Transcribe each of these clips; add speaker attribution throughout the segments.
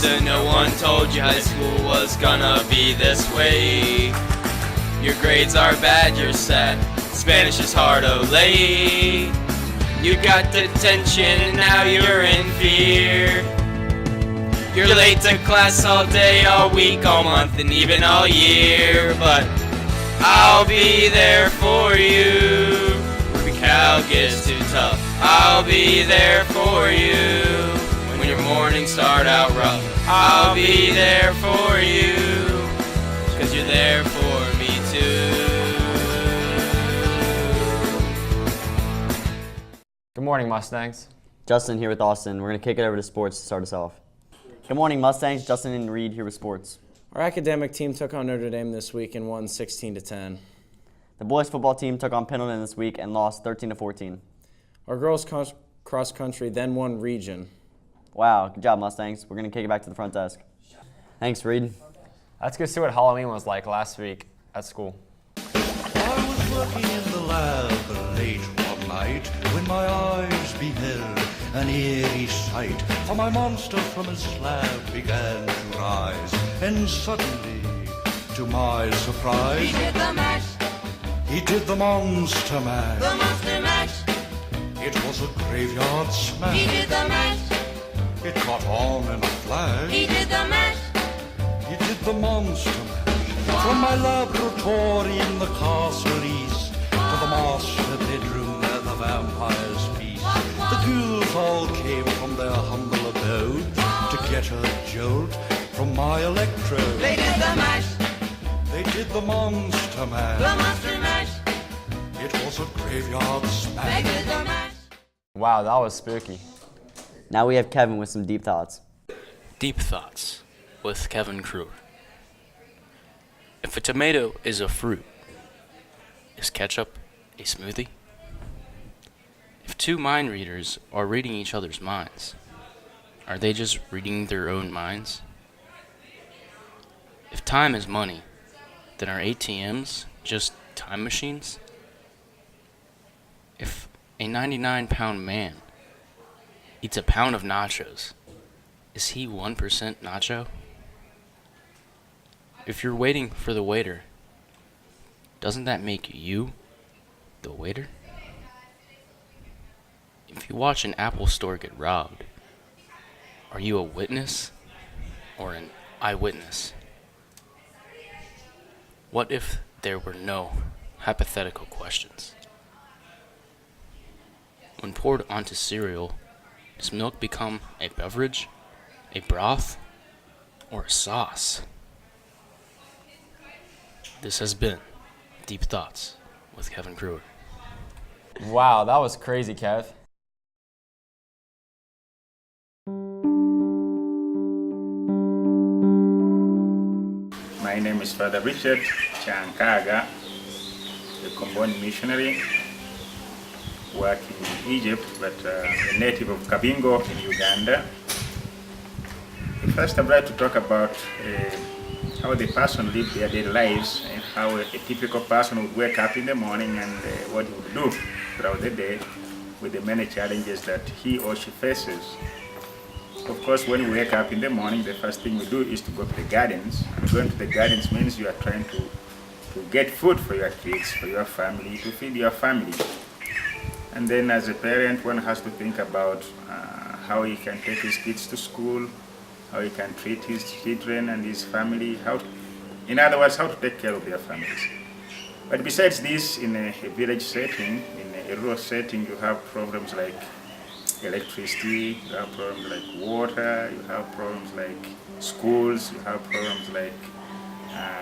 Speaker 1: So no one told you high school was gonna be this way. Your grades are bad, you're sad. Spanish is hard, olay. You got detention and now you're in fear. You're late to class all day, all week, all month, and even all year. But I'll be there for you. When Cal gets too tough, I'll be there for you. When your mornings start out rough, I'll be there for you. 'Cause you're there for me too.
Speaker 2: Good morning, Mustangs.
Speaker 3: Justin here with Austin. We're going to kick it over to sports to start us off. Good morning, Mustangs. Justin and Reed here with sports.
Speaker 4: Our academic team took on Notre Dame this week and won 16-10.
Speaker 3: The boys football team took on Pendleton this week and lost 13-14.
Speaker 4: Our girls cross country then won region.
Speaker 3: Wow, good job, Mustangs. We're going to kick it back to the front desk. Thanks, Reed.
Speaker 2: Let's go see what Halloween was like last week at school.
Speaker 5: I was working in the lab late one night when my eyes beheld an eerie sight. For my monster from his slab began to rise, and suddenly, to my surprise,
Speaker 6: he did the mash.
Speaker 5: He did the monster mash.
Speaker 6: The monster mash.
Speaker 5: It was a graveyard smash.
Speaker 6: He did the mash.
Speaker 5: It caught on in a flash.
Speaker 6: He did the mash.
Speaker 5: He did the monster mash. From my laboratory in the castle east to the master bedroom where the vampires feast. The ghouls all came from their humble abode to get a jolt from my electrode.
Speaker 6: They did the mash.
Speaker 5: They did the monster mash.
Speaker 6: The monster mash.
Speaker 5: It was a graveyard
Speaker 6: They
Speaker 5: smash.
Speaker 6: did the mash.
Speaker 2: Wow, that was spooky.
Speaker 3: Now we have Kevin with some deep thoughts.
Speaker 7: Deep Thoughts with Kevin Kruger. If a tomato is a fruit, is ketchup a smoothie? If two mind readers are reading each other's minds, are they just reading their own minds? If time is money, then are ATMs just time machines? If a 99-pound man eats a pound of nachos, is he 1% nacho? If you're waiting for the waiter, doesn't that make you the waiter? If you watch an Apple store get robbed, are you a witness or an eyewitness? What if there were no hypothetical questions? When poured onto cereal, does milk become a beverage, a broth, or a sauce? This has been Deep Thoughts with Kevin Kruger.
Speaker 2: Wow, that was crazy, Kev.
Speaker 8: My name is Father Richard Chankaga, a Comboni missionary working in Egypt, but a native of Kabingo in Uganda. First, I'd like to talk about how the person lived their daily lives and how a typical person would wake up in the morning and what he would do throughout the day with the many challenges that he or she faces. Of course, when we wake up in the morning, the first thing we do is to go to the gardens. And going to the gardens means you are trying to get food for your kids, for your family, to feed your family. And then as a parent, one has to think about how he can take his kids to school, how he can treat his children and his family, in other words, how to take care of their families. But besides this, in a village setting, in a rural setting, you have problems like electricity, you have problems like water, you have problems like schools, you have problems like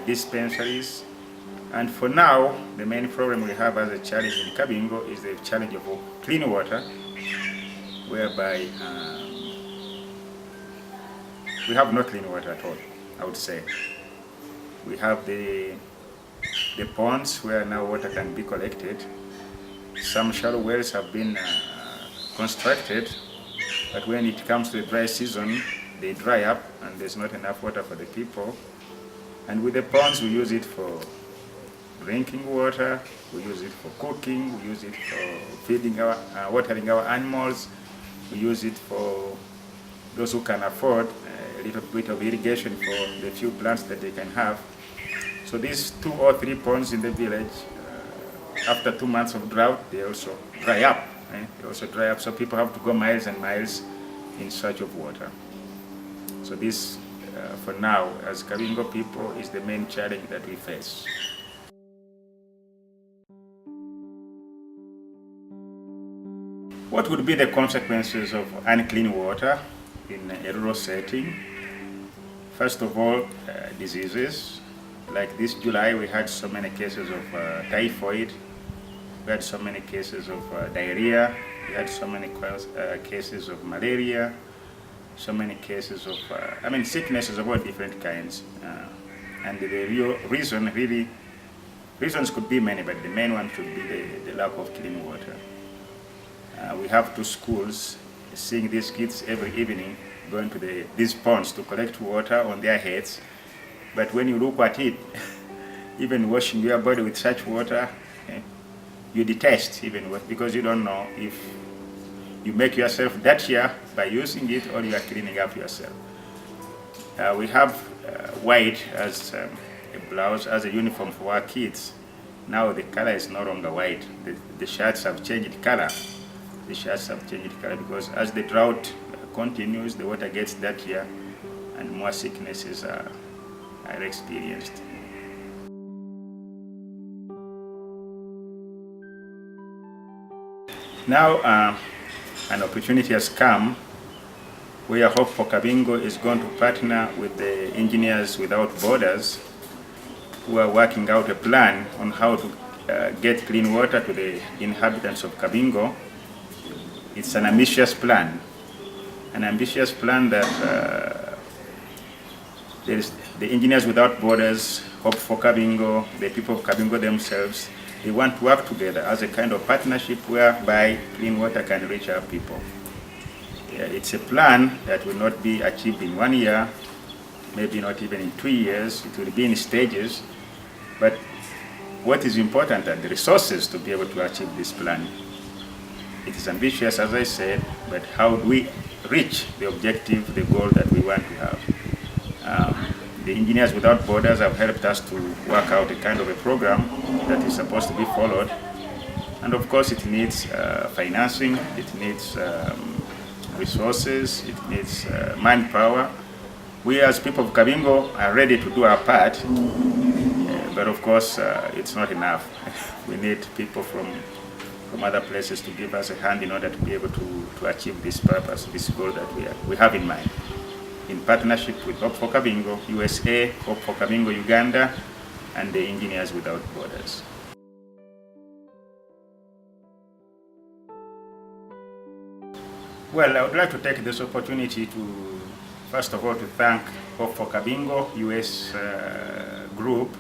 Speaker 8: dispensaries. And for now, the main problem we have as a challenge in Kabingo is the challenge of clean water, whereby we have no clean water at all, I would say. We have the ponds where now water can be collected. Some shallow wells have been constructed, but when it comes to the dry season, they dry up and there's not enough water for the people. And with the ponds, we use it for drinking water, we use it for cooking, we use it for feeding watering our animals, we use it for those who can afford little bit of irrigation for the few plants that they can have. So these 2 or 3 ponds in the village, after 2 months of drought, they also dry up. They also dry up, so people have to go miles and miles in search of water. So this, for now, as Kabingo people, is the main challenge that we face. What would be the consequences of unclean water in a rural setting? First of all, diseases. Like this July, we had so many cases of typhoid, we had so many cases of diarrhea, we had so many cases of malaria, so many cases of, sicknesses of all different kinds. And the real reason, reasons could be many, but the main one should be the lack of clean water. We have 2 schools, seeing these kids every evening going to these ponds to collect water on their heads. But when you look at it, even washing your body with such water, you detest because you don't know if you make yourself dirtier by using it or you are cleaning up yourself. We have white as a blouse, as a uniform for our kids. Now the color is no longer white. The shirts have changed color. The shirts have changed color because as the drought continues, the water gets dirtier and more sicknesses are experienced. Now an opportunity has come where Hope for Kabingo is going to partner with the Engineers Without Borders, who are working out a plan on how to get clean water to the inhabitants of Kabingo. It's an ambitious plan that there is the Engineers Without Borders, Hope for Kabingo, the people of Kabingo themselves. They want to work together as a kind of partnership whereby clean water can reach our people. It's a plan that will not be achieved in 1 year, maybe not even in 2 years. It will be in stages. But what is important are the resources to be able to achieve this plan. It is ambitious, as I said, but how do we reach the objective, the goal that we want to have? The Engineers Without Borders have helped us to work out a kind of a program that is supposed to be followed. And of course it needs financing, it needs resources, it needs manpower. We as people of Kabingo are ready to do our part, but of course it's not enough. We need people from other places to give us a hand in order to be able to achieve this purpose, this goal that we have in mind. In partnership with Hope for Kabingo, USA, Hope for Kabingo, Uganda, and the Engineers Without Borders. Well, I would like to take this opportunity to, first of all, to thank Hope for Kabingo, US group,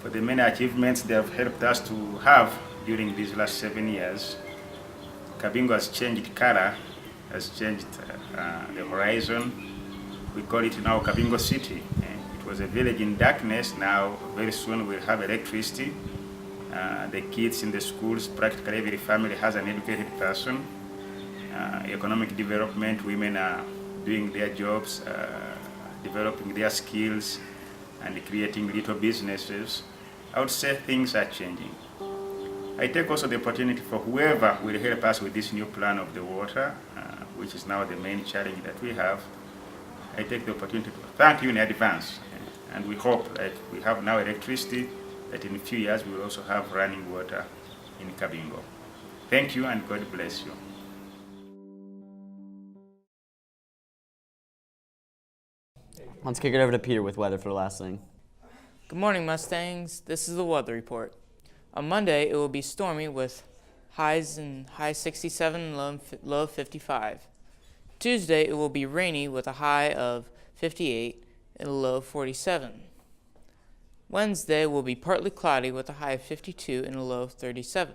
Speaker 8: for the many achievements they have helped us to have during these last 7 years. Kabingo has changed color, has changed the horizon. We call it now Kabingo City. It was a village in darkness. Now, very soon we'll have electricity. The kids in the schools, practically every family has an educated person. Economic development, women are doing their jobs, developing their skills, and creating little businesses. I would say things are changing. I take also the opportunity for whoever will help us with this new plan of the water, which is now the main challenge that we have. I take the opportunity to thank you in advance, and we hope that we have now electricity, that in a few years we will also have running water in Kabingo. Thank you and God bless you.
Speaker 3: Let's kick it over to Peter with weather for the last thing.
Speaker 9: Good morning, Mustangs. This is the weather report. On Monday, it will be stormy with highs in high 67 and low 55. Tuesday, it will be rainy with a high of 58 and a low of 47. Wednesday will be partly cloudy with a high of 52 and a low of 37.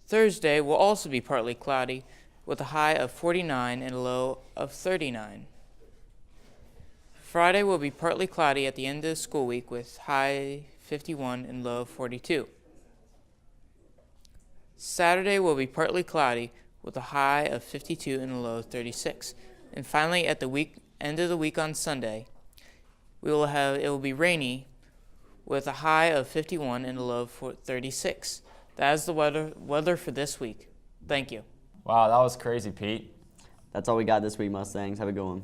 Speaker 9: Thursday will also be partly cloudy with a high of 49 and a low of 39. Friday will be partly cloudy at the end of the school week with high 51 and low 42. Saturday will be partly cloudy with a high of 52 and a low 36. And finally, at the end of the week on Sunday, it will be rainy with a high of 51 and a low for 36. That is the weather for this week. Thank you.
Speaker 2: Wow, that was crazy, Pete.
Speaker 3: That's all we got this week, Mustangs. Have a good one.